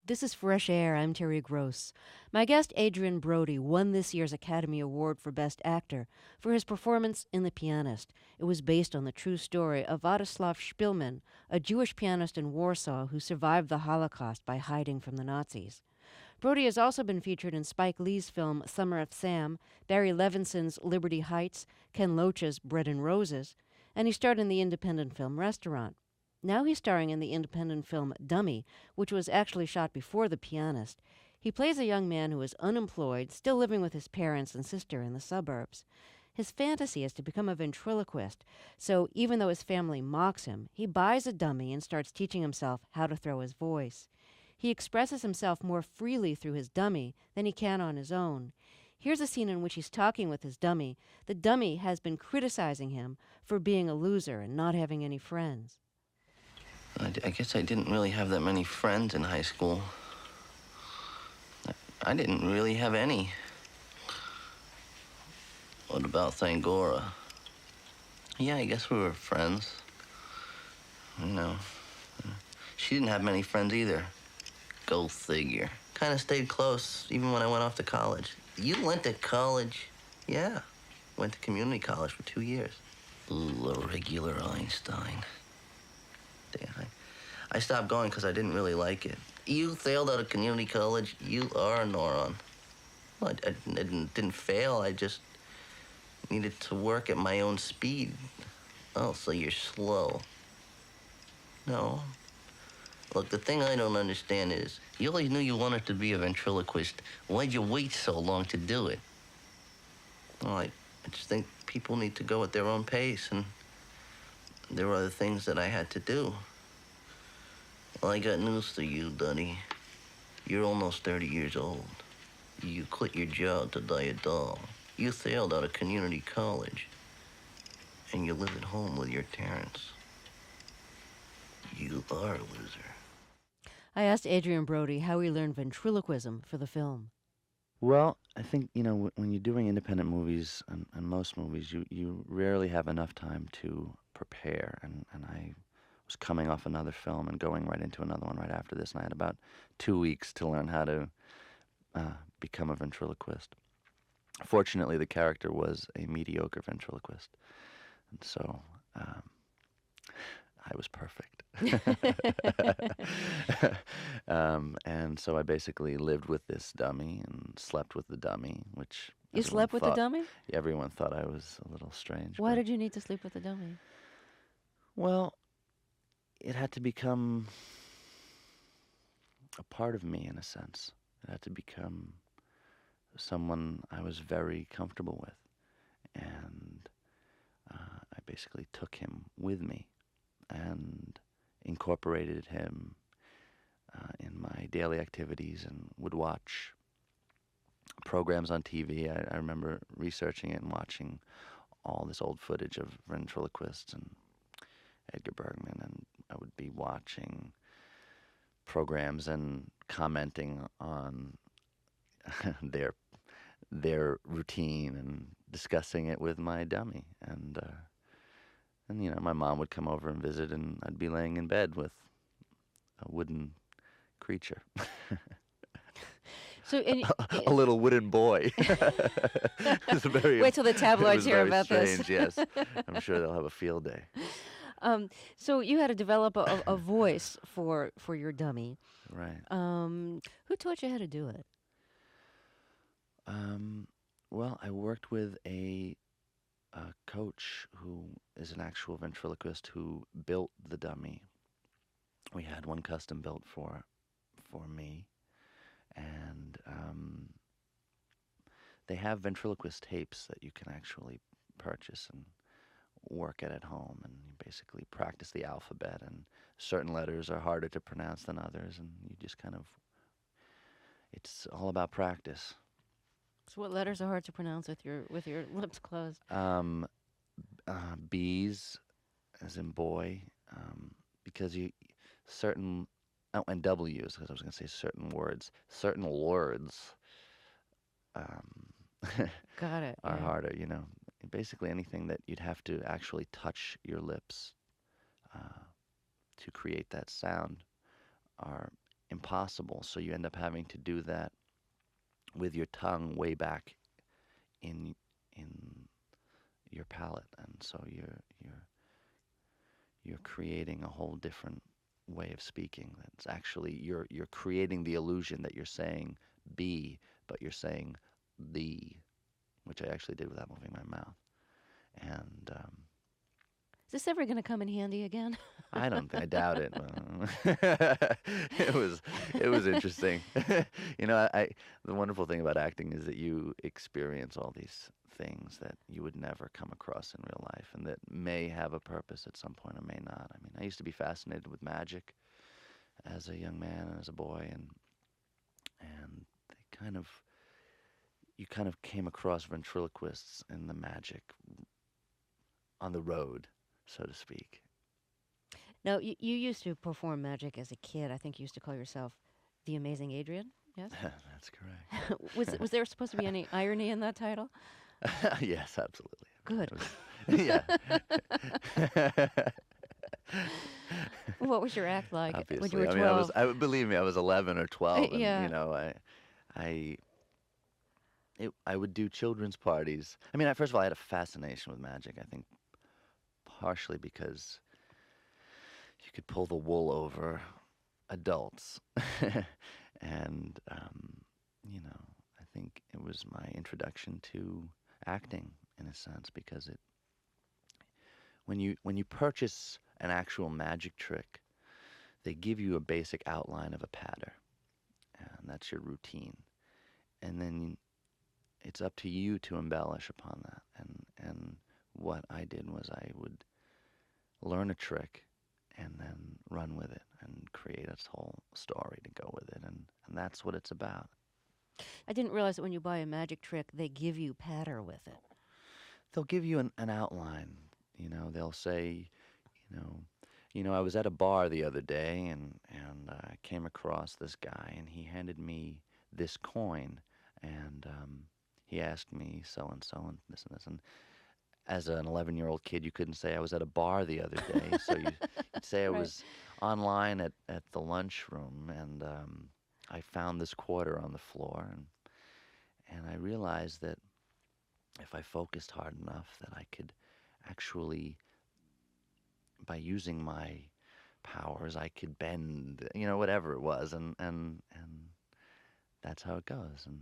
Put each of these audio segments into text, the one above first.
This is Fresh Air. I'm Terry Gross. My guest, Adrien Brody, won this year's Academy Award for Best Actor for his performance in The Pianist. It was based on the true story of Wladyslaw Szpilman, a Jewish pianist in Warsaw who survived the Holocaust by hiding from the Nazis. Brody has also been featured in Spike Lee's film Summer of Sam, Barry Levinson's Liberty Heights, Ken Loach's Bread and Roses, and he starred in the independent film Restaurant. Now he's starring in the independent film Dummy, which was actually shot before The Pianist. He plays a young man who is unemployed, still living with his parents and sister in the suburbs. His fantasy is to become a ventriloquist, so even though his family mocks him, he buys a dummy and starts teaching himself how to throw his voice. He expresses himself more freely through his dummy than he can on his own. Here's a scene in which he's talking with his dummy. The dummy has been criticizing him for being a loser and not having any friends. I guess I didn't really have that many friends in high school. I didn't really have any. What about Thangora? Yeah, I guess we were friends. You know, she didn't have many friends either. Go figure. Kind of stayed close even when I went off to college. You went to college? Yeah. Went to community college for 2 years. Ooh, a regular Einstein. Damn, I stopped going because I didn't really like it. You failed out of community college. You are a moron. Well, I didn't fail. I just needed to work at my own speed. Oh, so you're slow. No. Look, the thing I don't understand is, you always knew you wanted to be a ventriloquist. Why'd you wait so long to do it? Well, I just think people need to go at their own pace, and there were other things that I had to do. Well, I got news for you, Duddy. You're almost 30 years old. You quit your job to die a doll. You failed out of community college. And you live at home with your parents. You are a loser. I asked Adrien Brody how he learned ventriloquism for the film. Well, I think, when you're doing independent movies, and most movies, you rarely have enough time to prepare. And I was coming off another film and going right into another one right after this, and I had about 2 weeks to learn how to become a ventriloquist. Fortunately, the character was a mediocre ventriloquist, and so I was perfect. And so I basically lived with this dummy and slept with the dummy, which You slept with the dummy? Everyone thought I was a little strange. Why did you need to sleep with the dummy? Well, it had to become a part of me in a sense. It had to become someone I was very comfortable with. And I basically took him with me and incorporated him in my daily activities and would watch programs on TV. I remember researching it and watching all this old footage of ventriloquists and Edgar Bergman, and I would be watching programs and commenting on their routine and discussing it with my dummy. And my mom would come over and visit, and I'd be laying in bed with a wooden creature. So, a little wooden boy. Wait till the tabloids hear about strange, this. Yes, I'm sure they'll have a field day. So you had to develop a voice for your dummy. Right. Who taught you how to do it? Well, I worked with a coach who is an actual ventriloquist who built the dummy. We had one custom built for me, and they have ventriloquist tapes that you can actually purchase and work at home, and you basically practice the alphabet, and certain letters are harder to pronounce than others, and you just it's all about practice. So what letters are hard to pronounce with your lips closed? B's, as in boy, because and W's, because I was going to say certain words. Certain words Got it. are Yeah. harder, Basically anything that you'd have to actually touch your lips to create that sound are impossible. So you end up having to do that with your tongue way back in your palate, and so you're creating a whole different way of speaking. That's actually you're creating the illusion that you're saying be, but you're saying the, which I actually did without moving my mouth. And Is this ever going to come in handy again? I doubt it. It was interesting. You know, the wonderful thing about acting is that you experience all these things that you would never come across in real life, and that may have a purpose at some point or may not. I mean, I used to be fascinated with magic as a young man and as a boy, and you kind of came across ventriloquists and the magic on the road, so to speak. Now, you used to perform magic as a kid. I think you used to call yourself the Amazing Adrien. Yes. That's correct. Was there supposed to be any irony in that title? Yes, absolutely. Good. Yeah. What was your act like Obviously, when you were I mean, 12? believe me, I was 11 or 12, and Yeah. you know, I would do children's parties. I mean, first of all, I had a fascination with magic. I think partially because you could pull the wool over adults, and you know, I think it was my introduction to acting in a sense, because when you purchase an actual magic trick, they give you a basic outline of a patter, and that's your routine, and then it's up to you to embellish upon that. And what I did was I would learn a trick and then run with it and create a whole story to go with it, and that's what it's about. I didn't realize that when you buy a magic trick, they give you patter with it. They'll give you an outline. You know, they'll say, I was at a bar the other day, and I came across this guy, and he handed me this coin, and he asked me so and so and this, and as an 11-year-old kid, you couldn't say I was at a bar the other day, so you'd say I Right. was online at the lunchroom, and I found this quarter on the floor, and I realized that if I focused hard enough, that I could actually, by using my powers, I could bend, whatever it was, and that's how it goes. And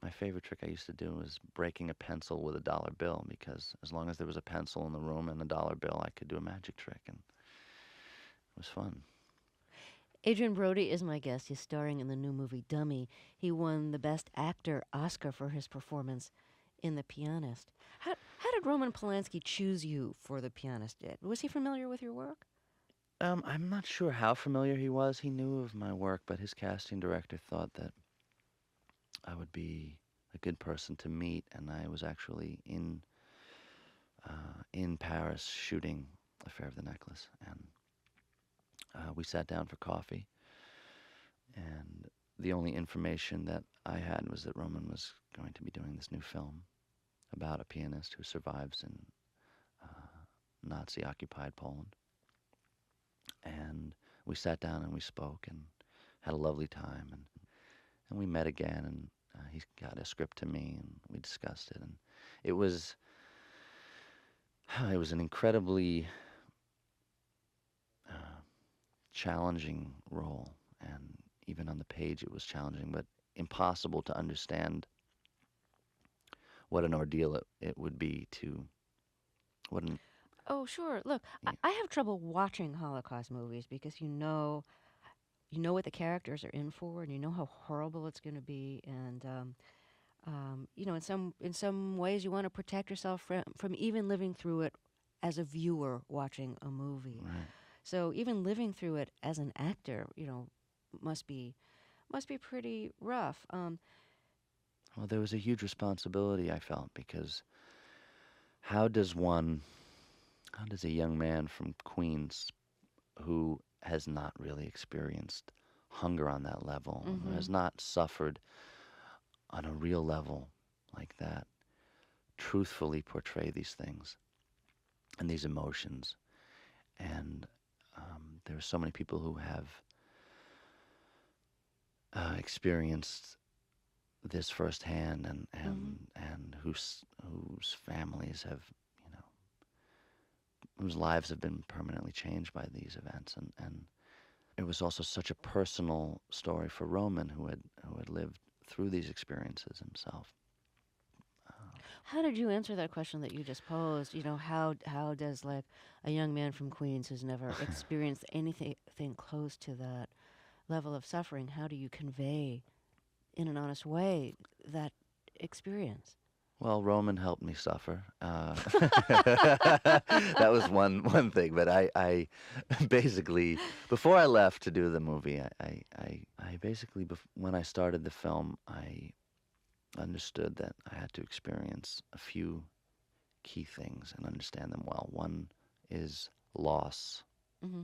my favorite trick I used to do was breaking a pencil with a dollar bill, because as long as there was a pencil in the room and a dollar bill, I could do a magic trick, and it was fun. Adrien Brody is my guest. He's starring in the new movie Dummy. He won the Best Actor Oscar for his performance in The Pianist. How did Roman Polanski choose you for The Pianist? Was he familiar with your work? I'm not sure how familiar he was. He knew of my work, but his casting director thought that I would be a good person to meet, and I was actually in Paris shooting Affair of the Necklace, and we sat down for coffee, and the only information that I had was that Roman was going to be doing this new film about a pianist who survives in Nazi-occupied Poland. And we sat down and we spoke and had a lovely time, and we met again, and he got a script to me, and we discussed it, and it was an incredibly challenging role, and even on the page it was challenging, but impossible to understand what an ordeal it would be to, Oh, sure. Look, Yeah. I have trouble watching Holocaust movies because you know what the characters are in for, and you know how horrible it's going to be, and in some ways you want to protect yourself from even living through it as a viewer watching a movie. Right. So even living through it as an actor, must be pretty rough. Well, there was a huge responsibility, I felt, because how does a young man from Queens who has not really experienced hunger on that level, who has not suffered on a real level like that, truthfully portray these things and these emotions? And there are so many people who have experienced this firsthand, and whose families have, whose lives have been permanently changed by these events, and it was also such a personal story for Roman, who had lived through these experiences himself. How did you answer that question that you just posed? How does, like, a young man from Queens who's never experienced anything close to that level of suffering, how do you convey in an honest way that experience? Well, Roman helped me suffer. That was one thing. But I basically, before I left to do the movie, I basically, when I started the film, I understood that I had to experience a few key things and understand them well. One is loss, Mm-hmm.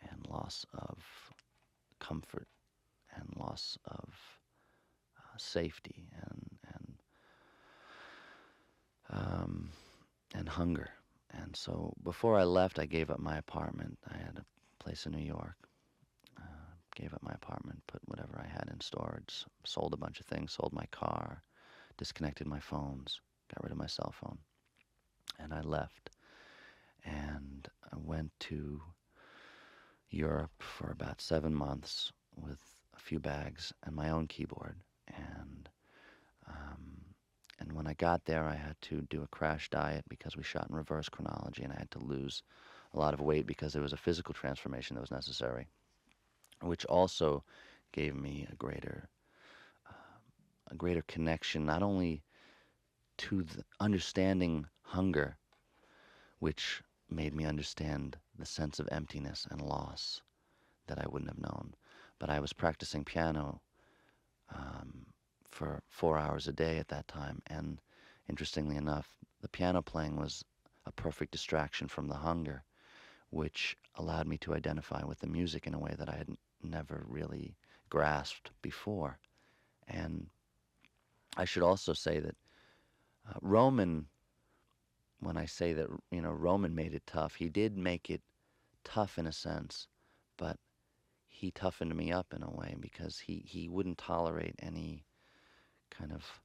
and loss of comfort, and loss of safety, and hunger. And so before I left, I gave up my apartment. I had a place in New York. Gave up my apartment, put whatever I had in storage, sold a bunch of things, sold my car, disconnected my phones, got rid of my cell phone, and I left. And I went to Europe for about 7 months with a few bags and my own keyboard. And when I got there, I had to do a crash diet because we shot in reverse chronology, and I had to lose a lot of weight because there was a physical transformation that was necessary, which also gave me a greater connection, not only to the understanding hunger, which made me understand the sense of emptiness and loss that I wouldn't have known, but I was practicing piano for 4 hours a day at that time, and interestingly enough, the piano playing was a perfect distraction from the hunger, which allowed me to identify with the music in a way that I had never really grasped before. And I should also say that Roman, when I say that, Roman made it tough, he did make it tough in a sense, but he toughened me up in a way, because he wouldn't tolerate any kind of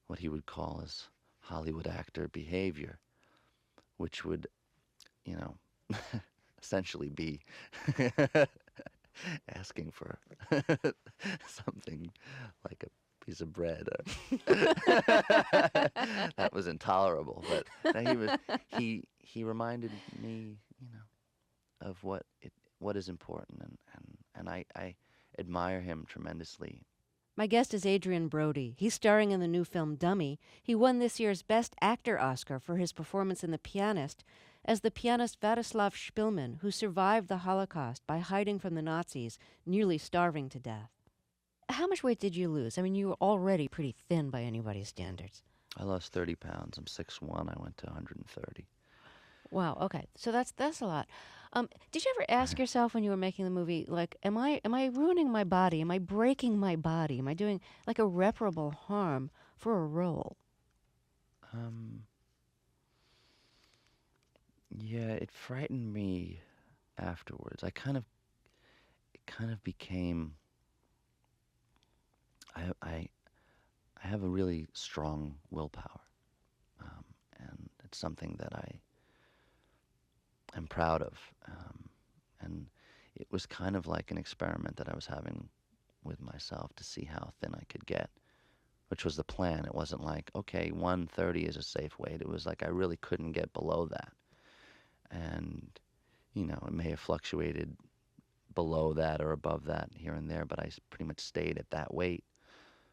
what he would call as Hollywood actor behavior, which would, essentially be asking for something like a piece of bread. That was intolerable. But he reminded me, of what is important, and I admire him tremendously. My guest is Adrien Brody. He's starring in the new film Dummy. He won this year's Best Actor Oscar for his performance in The Pianist as the pianist Wladyslaw Szpilman, who survived the Holocaust by hiding from the Nazis, nearly starving to death. How much weight did you lose? I mean, you were already pretty thin by anybody's standards. I lost 30 pounds. I'm 6'1". I went to 130. Wow. Okay. So that's a lot. Did you ever ask yourself when you were making the movie, like, am I ruining my body? Am I breaking my body? Am I doing, like, irreparable harm for a role? Yeah, it frightened me afterwards. It kind of became. I have a really strong willpower, and it's something that I am proud of, and it was kind of like an experiment that I was having with myself to see how thin I could get, which was the plan. It wasn't like, okay, 130 is a safe weight. It was like I really couldn't get below that, and it may have fluctuated below that or above that here and there, but I pretty much stayed at that weight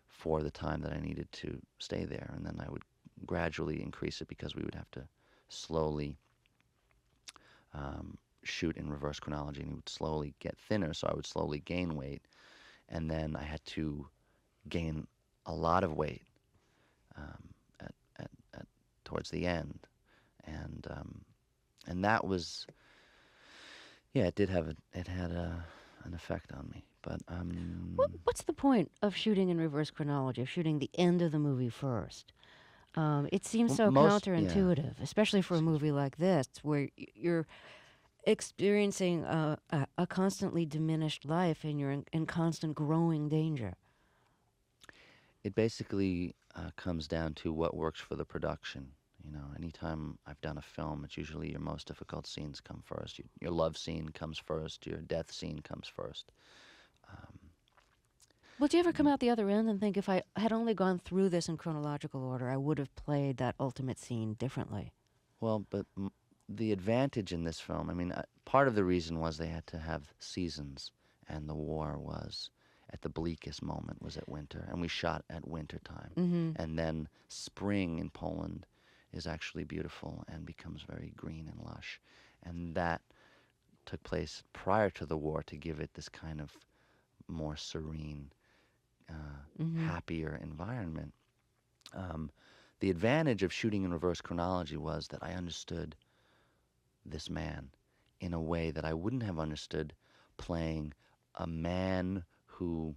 for the time that I needed to stay there, and then I would gradually increase it, because we would have to slowly shoot in reverse chronology, and he would slowly get thinner, so I would slowly gain weight, and then I had to gain a lot of weight at towards the end, and that was, yeah, it had an effect on me. But What's the point of shooting in reverse chronology, of shooting the end of the movie first? It seems so counterintuitive, especially for a movie like this, where you're experiencing a constantly diminished life, and you're in constant growing danger. It basically comes down to what works for the production. You know, anytime I've done a film, it's usually your most difficult scenes come first. Your love scene comes first. Your death scene comes first. Um, Well, do you ever come out the other end and think, if I had only gone through this in chronological order, I would have played that ultimate scene differently? well, but the advantage in this film, I mean, part of the reason was they had to have seasons, and the war was at the bleakest moment was at winter, and we shot at winter time. Mm-hmm. And then spring in Poland is actually beautiful and becomes very green and lush. And that took place prior to the war to give it this kind of more serene, Mm-hmm. happier environment. Um, the advantage of shooting in reverse chronology was that I understood this man in a way that I wouldn't have understood playing a man who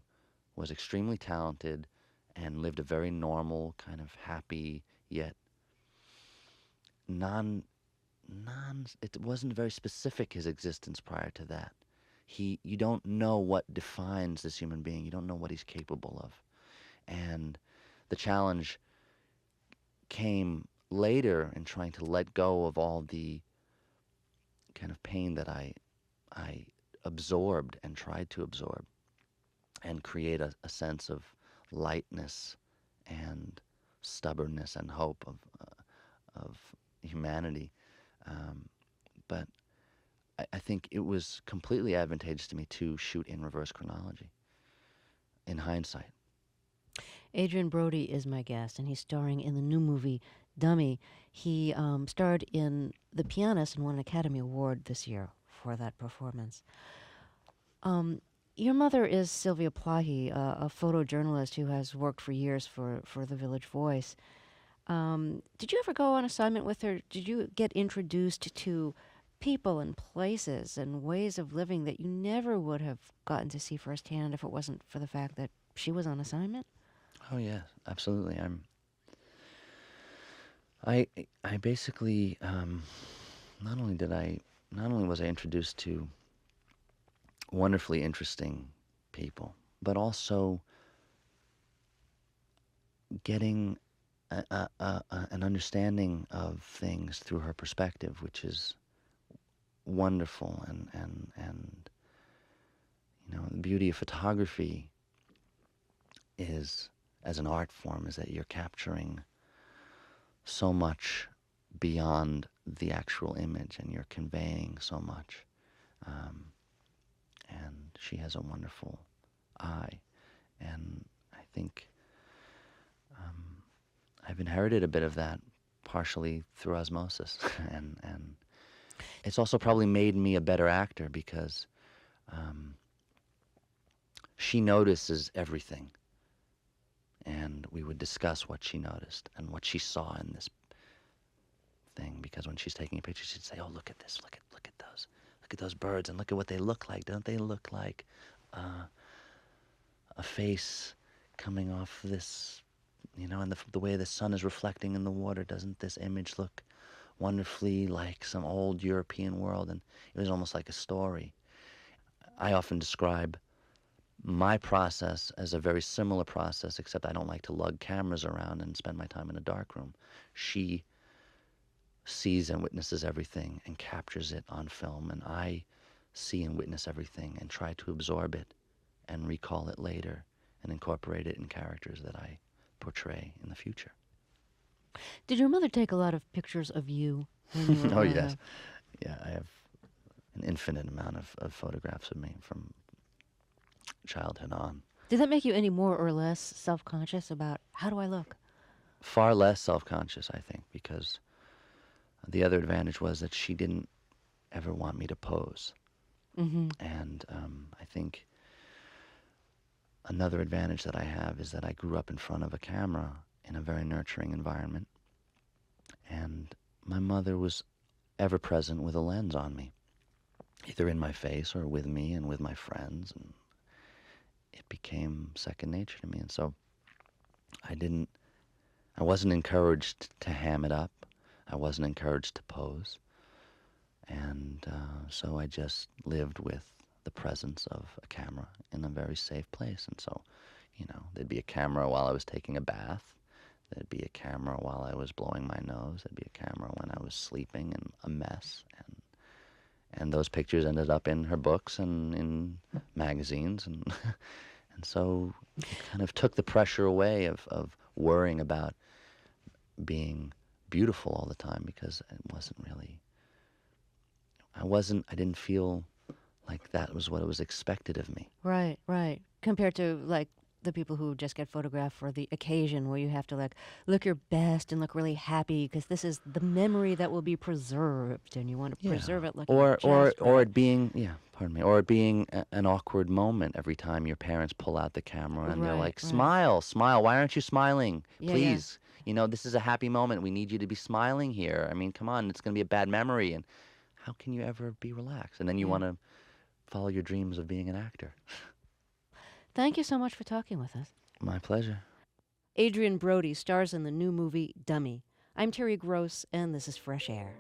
was extremely talented and lived a very normal, kind of happy, yet it wasn't very specific, his existence prior to that. You don't know what defines this human being. You don't know what he's capable of. And the challenge came later in trying to let go of all the kind of pain that I absorbed and tried to absorb, and create a sense of lightness and stubbornness and hope of humanity. But I think it was completely advantageous to me to shoot in reverse chronology, in hindsight. Adrien Brody is my guest, and he's starring in the new movie Dummy. He starred in The Pianist and won an Academy Award this year for that performance. Your mother is Sylvia Plahy, a photojournalist who has worked for years for The Village Voice. Did you ever go on assignment with her? Did you get introduced to people and places and ways of living that you never would have gotten to see firsthand if it wasn't for the fact that she was on assignment? Oh yes, absolutely. I basically not only was I introduced to wonderfully interesting people, but also getting an understanding of things through her perspective, which is wonderful. And you know, the beauty of photography is, as an art form, is that you're capturing so much beyond the actual image, and you're conveying so much. And she has a wonderful eye, and I think I've inherited a bit of that, partially through osmosis, and it's also probably made me a better actor, because she notices everything, and we would discuss what she noticed and what she saw in this thing. Because when she's taking a picture, she'd say, "Oh, look at this! Look at those birds, and look at what they look like. Don't they look like a face coming off this? You know, and the way the sun is reflecting in the water, doesn't this image look wonderfully like some old European world?" And it was almost like a story. I often describe my process as a very similar process, except I don't like to lug cameras around and spend my time in a dark room. She sees and witnesses everything and captures it on film, and I see and witness everything and try to absorb it and recall it later and incorporate it in characters that I portray in the future. Did your mother take a lot of pictures of you when you were Oh, growing yes. up? Yeah, I have an infinite amount of photographs of me from childhood on. Did that make you any more or less self-conscious about how do I look? Far less self-conscious, I think, because the other advantage was that she didn't ever want me to pose. Mm-hmm. And I think another advantage that I have is that I grew up in front of a camera in a very nurturing environment. And my mother was ever present with a lens on me, either in my face or with me and with my friends. And it became second nature to me. And so I wasn't encouraged to ham it up. I wasn't encouraged to pose. And so I just lived with the presence of a camera in a very safe place. And so, there'd be a camera while I was taking a bath. There'd be a camera while I was blowing my nose. There'd be a camera when I was sleeping and a mess. And those pictures ended up in her books and in magazines. And and so it kind of took the pressure away of worrying about being beautiful all the time, because it wasn't really, I didn't feel like that was what was expected of me. Right, right. Compared to like the people who just get photographed for the occasion, where you have to like look your best and look really happy because this is the memory that will be preserved, and you want to preserve it looking Or just or right. it being, pardon me, or it being an awkward moment every time your parents pull out the camera and they're Right, like, right. "Smile, smile. Why aren't you smiling? Yeah, Please. This is a happy moment. We need you to be smiling here. I mean, come on, it's going to be a bad memory." And how can you ever be relaxed? And then you Yeah. want to follow your dreams of being an actor. Thank you so much for talking with us. My pleasure. Adrien Brody stars in the new movie Dummy. I'm Terry Gross, and this is Fresh Air.